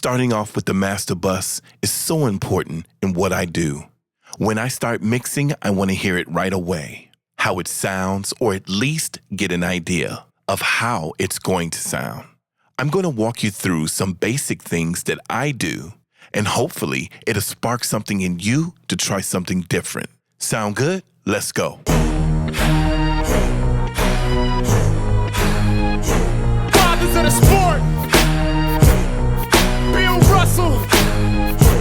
Starting off with the master bus is so important in what I do. When I start mixing, I want to hear it right away, how it sounds, or at least get an idea of how it's going to sound. I'm going to walk you through some basic things that I do, and hopefully it'll spark something in you to try something different. Sound good? Let's go. Fathers of the sport, Bill Russell,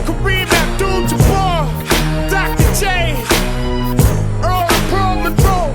Kareem Abdul-Jabbar, Dr. J, Earl Pearl Monroe.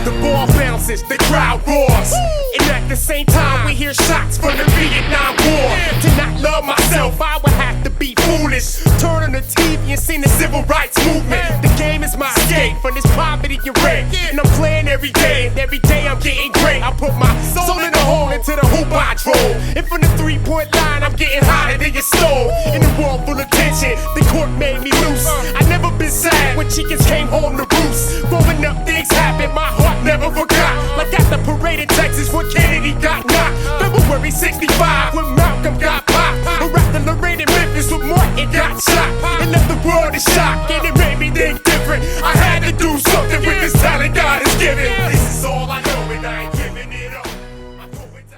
The ball bounces, the crowd roars, and at the same time we hear shots from the Vietnam War. To not love myself, I would have to be foolish. Turn on the TV and sing the civil rights movement. The game is my escape from this poverty and rape, and I'm playing every day, and every day I'm getting great. I put my soul in the hole, into the hoop I drove, and from the three-point line I'm getting hotter than your stove. In a world full of tension, the court made me loose. I never been sad when chickens came home to roost. Growing up things happened, my heart never forgot. Like at the parade in Texas when Kennedy got knocked, February '65 when Malcolm got popped, or at the Lorraine in Memphis when Martin got shot. And left the world in shock, and it made me think different. I had to do something with this talent God has given. This is all I know, and I ain't giving it up.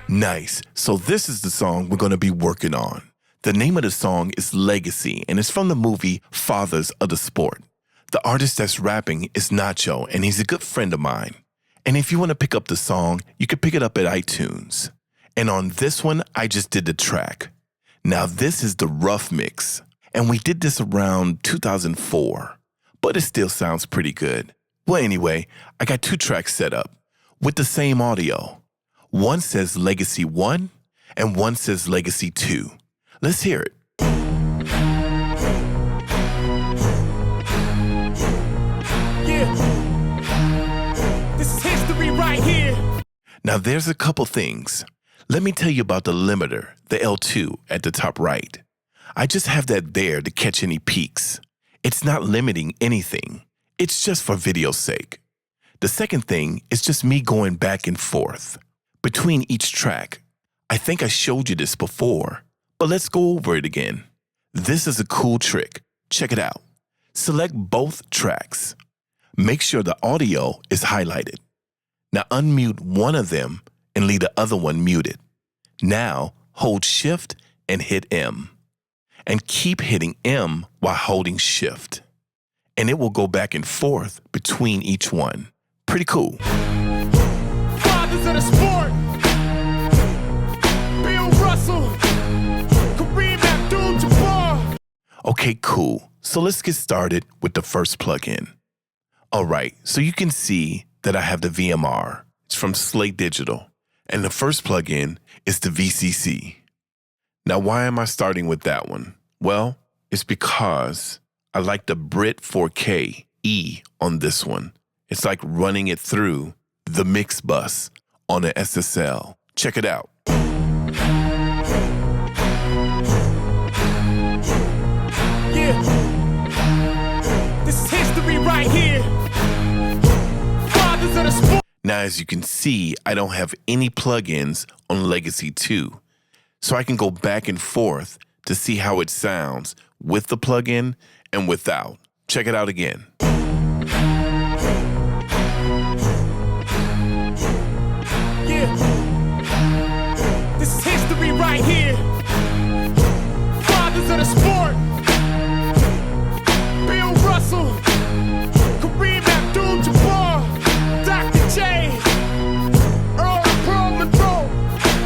Nice. So this is the song we're going to be working on. The name of the song is Legacy, and it's from the movie Fathers of the Sport. The artist that's rapping is Nacho, and he's a good friend of mine. And if you want to pick up the song, you can pick it up at iTunes. And on this one, I just did the track. Now this is the rough mix, and we did this around 2004, but it still sounds pretty good. Well, anyway, I got two tracks set up with the same audio. One says Legacy 1 and one says Legacy 2. Let's hear it. Yeah, this is history right here. Now there's a couple things. Let me tell you about the limiter, the L2 at the top right. I just have that there to catch any peaks. It's not limiting anything. It's just for video's sake. The second thing is just me going back and forth between each track. I think I showed you this before, but let's go over it again. This is a cool trick. Check it out. Select both tracks. Make sure the audio is highlighted. Now unmute one of them and leave the other one muted. Now hold Shift and hit M. And keep hitting M while holding Shift. And it will go back and forth between each one. Pretty cool. Fathers of the sport, Bill Russell, Kareem Abdul-Jabbar. Okay, cool. So let's get started with the first plugin. All right, so you can see that I have the VMR. It's from Slate Digital. And the first plugin is the VCC. Now, why am I starting with that one? Well, it's because I like the Brit 4K E on this one. It's like running it through the mix bus on an SSL. Check it out. Yeah, this is history right here. Fathers of the sport. Now, as you can see, I don't have any plugins on Legacy 2, so I can go back and forth to see how it sounds with the plugin and without. Check it out again. Yeah, this is history right here. Fathers of the sport, Bill Russell, Kareem Abdul-Jabbar, Dr. J, Earl Pearl Monroe.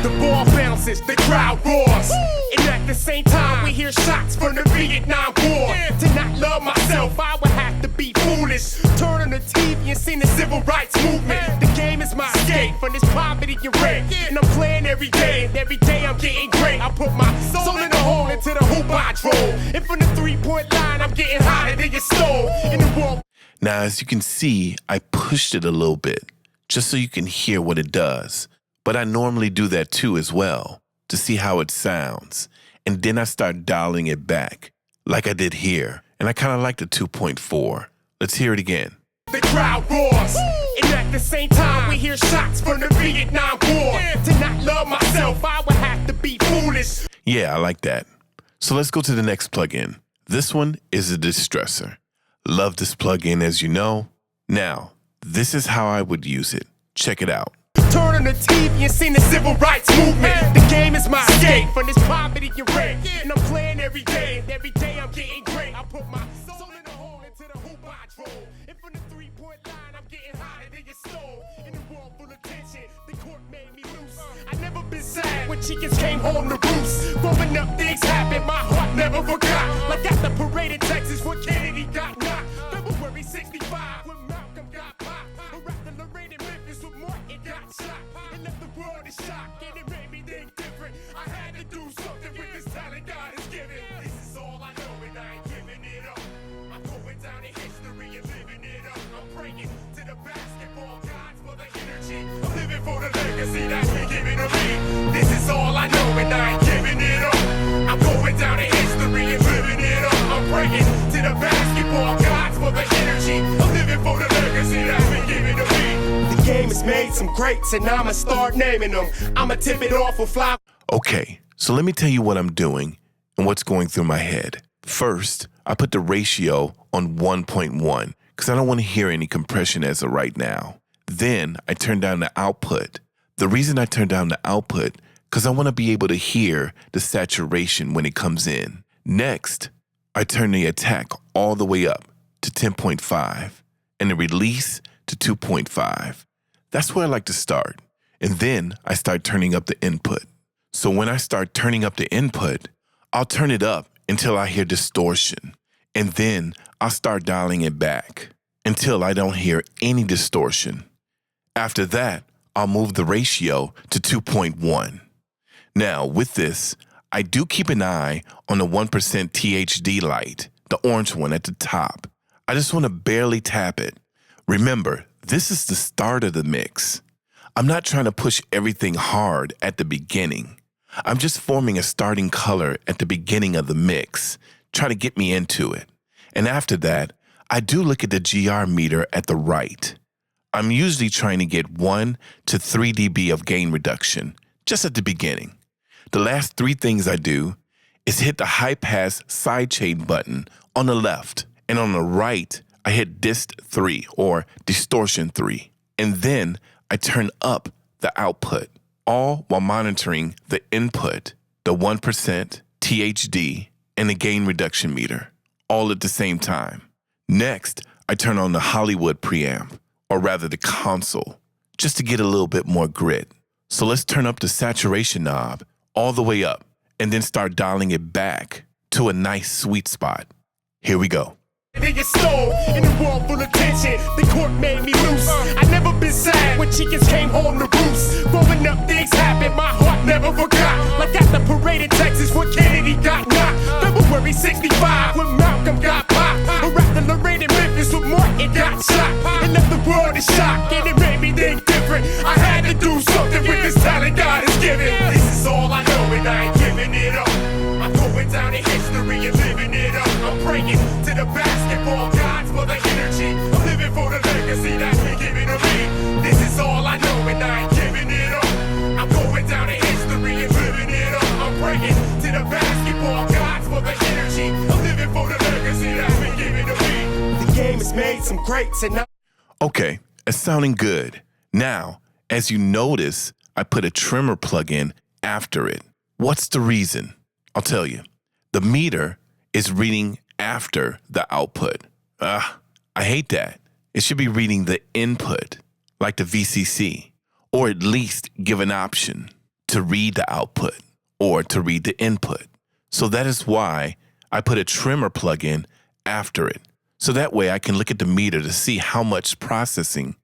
The ball bounces, the crowd roars, and at the same time we hear shots from the Vietnam War. To not love myself, I would have to be foolish. Turn on the TV and sing the civil rights movement. The game is my escape from this poverty and rape, and I'm playing every day, and every day I'm getting great. I put my soul in the hole, into the hoop I drove, and from the three-point line I'm getting hotter than your stove. In the world. Now, as you can see, I pushed it a little bit just so you can hear what it does. But I normally do that too as well to see how it sounds. And then I start dialing it back like I did here. And I kind of like the 2.4. Let's hear it again. The crowd roars, and at the same time we hear shots from the Vietnam War. To not love myself, I would have to be foolish. Yeah, I like that. So let's go to the next plugin. This one is a distressor. Love this plugin, as you know. Now, this is how I would use it. Check it out. Turn on the TV and sing the civil rights movement. The game is my escape from this poverty and rape. And I'm playing every day. Every day I'm getting great. I put my soul in the hole into the hoop I drove. And from the 3-point line, I'm getting hotter than your stove. In a world full of tension, the court made me loose. I never been sad when chickens came home to roost. Growing up, things happened, my heart never forgot. Like at the parade in Texas when Kennedy got knocked. February 65 when Malcolm got popped. Or at the Lorraine in Memphis when Martin got shot. And left the world in shock, and it made me think different. I had to do something with this talent God has given. This is all I know, and I ain't giving it up. I'm going down in history and living it up. I'm praying to the basketball gods for the energy. I'm living for the legacy that's been given to me. This is all I know, and I ain't giving it up. I'm going down in history and living it up. I'm praying to the basketball gods for the energy. I'm living for the legacy that's been given to me. The game has made some greats, and I'ma start naming them. I'ma tip it off with fly. Okay, so let me tell you what I'm doing and what's going through my head. First, I put the ratio on 1.1 because I don't want to hear any compression as of right now. Then I turn down the output. The reason I turn down the output because I want to be able to hear the saturation when it comes in. Next, I turn the attack all the way up to 10.5 and the release to 2.5. That's where I like to start. And then I start turning up the input. So when I start turning up the input, I'll turn it up until I hear distortion. And then I'll start dialing it back until I don't hear any distortion. After that, I'll move the ratio to 2.1. Now, with this, I do keep an eye on the 1% THD light, the orange one at the top. I just want to barely tap it. Remember, this is the start of the mix. I'm not trying to push everything hard at the beginning. I'm just forming a starting color at the beginning of the mix, trying to get me into it. And after that, I do look at the GR meter at the right. I'm usually trying to get 1 to 3 dB of gain reduction, just at the beginning. The last 3 things I do is hit the high pass sidechain button on the left, and on the right, I hit dist 3 or distortion 3. And then I turn up the output, all while monitoring the input, the 1%, THD, and the gain reduction meter, all at the same time. Next, I turn on the Hollywood preamp, or rather the console, just to get a little bit more grit. So let's turn up the saturation knob all the way up, and then start dialing it back to a nice sweet spot. Here we go. They get stole in a world full of tension. The court made me loose. I never been sad when chickens came home to roost. Growing up, things happened, my heart never forgot. Like at the parade in Texas when Kennedy got knocked. February 65 when Malcolm got popped. Or at the Lorraine in Memphis when Martin got shot. And left the world in shock, and it made me think different. I had to do something with this talent God has given. This is all I know, and I ain't giving it up. I'm going down in history and living it up. I'm praying to the basketball gods for the energy. I'm living for the legacy that's been given to me. This is all I know, and I ain't giving it up. I'm going down in history and living it up. I'm praying to the basketball gods for the energy. I'm living for the legacy that's been given to me. The game has made some greats, and Okay, it's sounding good. Now, as you notice, I put a trimmer plugin after it. What's the reason? I'll tell you. The meter is reading after the output. I hate that. It should be reading the input, like the VCC, or at least give an option to read the output or to read the input. So that is why I put a trimmer plugin after it. So that way I can look at the meter to see how much processing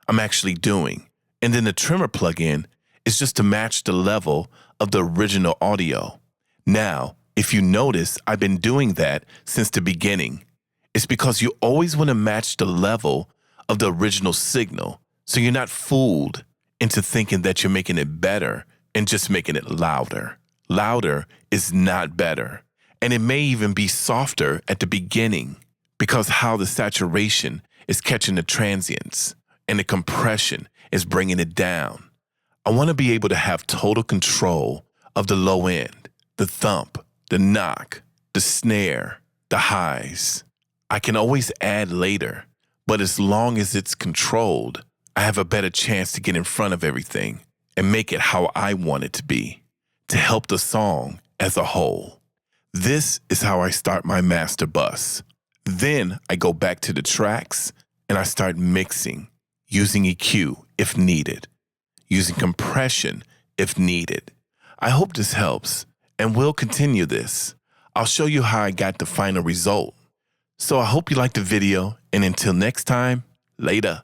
I'm actually doing. And then the trimmer plugin is just to match the level of the original audio. Now, if you notice, I've been doing that since the beginning. It's because you always want to match the level of the original signal, so you're not fooled into thinking that you're making it better and just making it louder. Louder is not better. And it may even be softer at the beginning because how the saturation is catching the transients and the compression is bringing it down. I want to be able to have total control of the low end, the thump, the knock, the snare, the highs. I can always add later, but as long as it's controlled, I have a better chance to get in front of everything and make it how I want it to be, to help the song as a whole. This is how I start my master bus. Then I go back to the tracks and I start mixing, using EQ if needed, using compression if needed. I hope this helps, and we'll continue this. I'll show you how I got the final result. So I hope you liked the video, and until next time, later.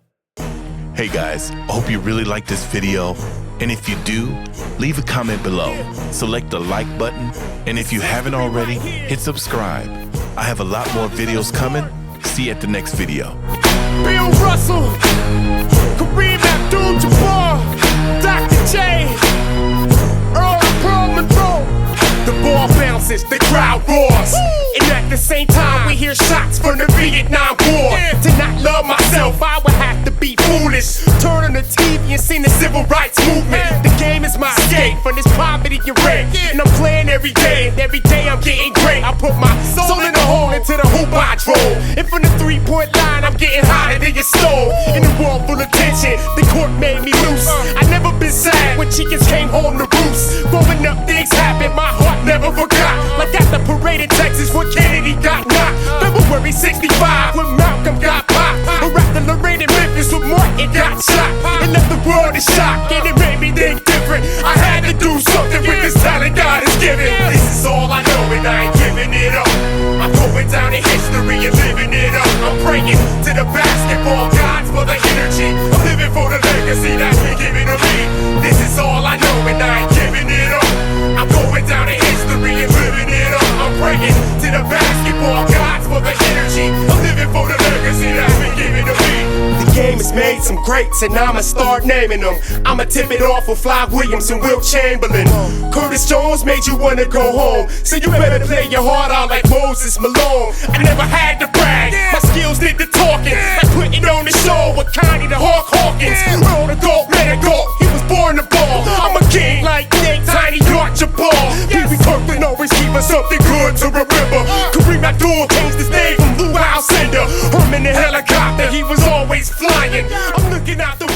Hey guys, I hope you really liked this video, and if you do, leave a comment below. Select the like button, and if you haven't already, hit subscribe. I have a lot more videos coming. See you at the next video. Bill Russell, Kareem Abdul-Jabbar, Dr. J, Earl Pearl Monroe. The ball bounces, the crowd roars, and at the same time we hear shots from the Vietnam War. To not love myself, I would have to be foolish. Turn on the TV and see the civil rights movement. The game is my escape from this poverty and rape, and I'm playing every day. And every day I'm getting great. I put my soul in the hole into the hoop I drove, and from the 3-point line I'm getting hotter than your stove. In a world full of tension, the court made me loose. I never been sad when chickens came home to roost. Growing up, things happen, my heart never forgot. Like at the parade in Texas when Kennedy got knocked. February 65 when Malcolm got popped. Or at the Lorraine in Memphis when Martin got shot. It left the world in shock and it made me think different. I had to do something with this talent God has given. This is all I know and I ain't giving it up. I'm going down in history and living it up. I'm praying to the basketball gods for the energy. I'm living for the legacy that's been given to me. This is all I know and I ain't giving it up. I'm going down in history and living it up. I'm praying to the basketball gods for the energy. I'm living for the legacy that's been given to me. The game has made some greats and I'ma start naming them. I'ma tip it off with Fly Williams and Wilt Chamberlain. Curtis Jones made you wanna go home, so you better play your heart out like Moses Malone. I never had to brag, my skills did the talking, like putting on the show with Connie the Hawk Hawkins. Roll the gold, let it go, he was born to ball. I'm a king like Nick, Tiny Archibald. Pee-wee Kirkland always keep us something good to remember. Kareem Abdul changed his name from Lou Alcindor. Herman the helicopter, he was always flying. I'm looking out the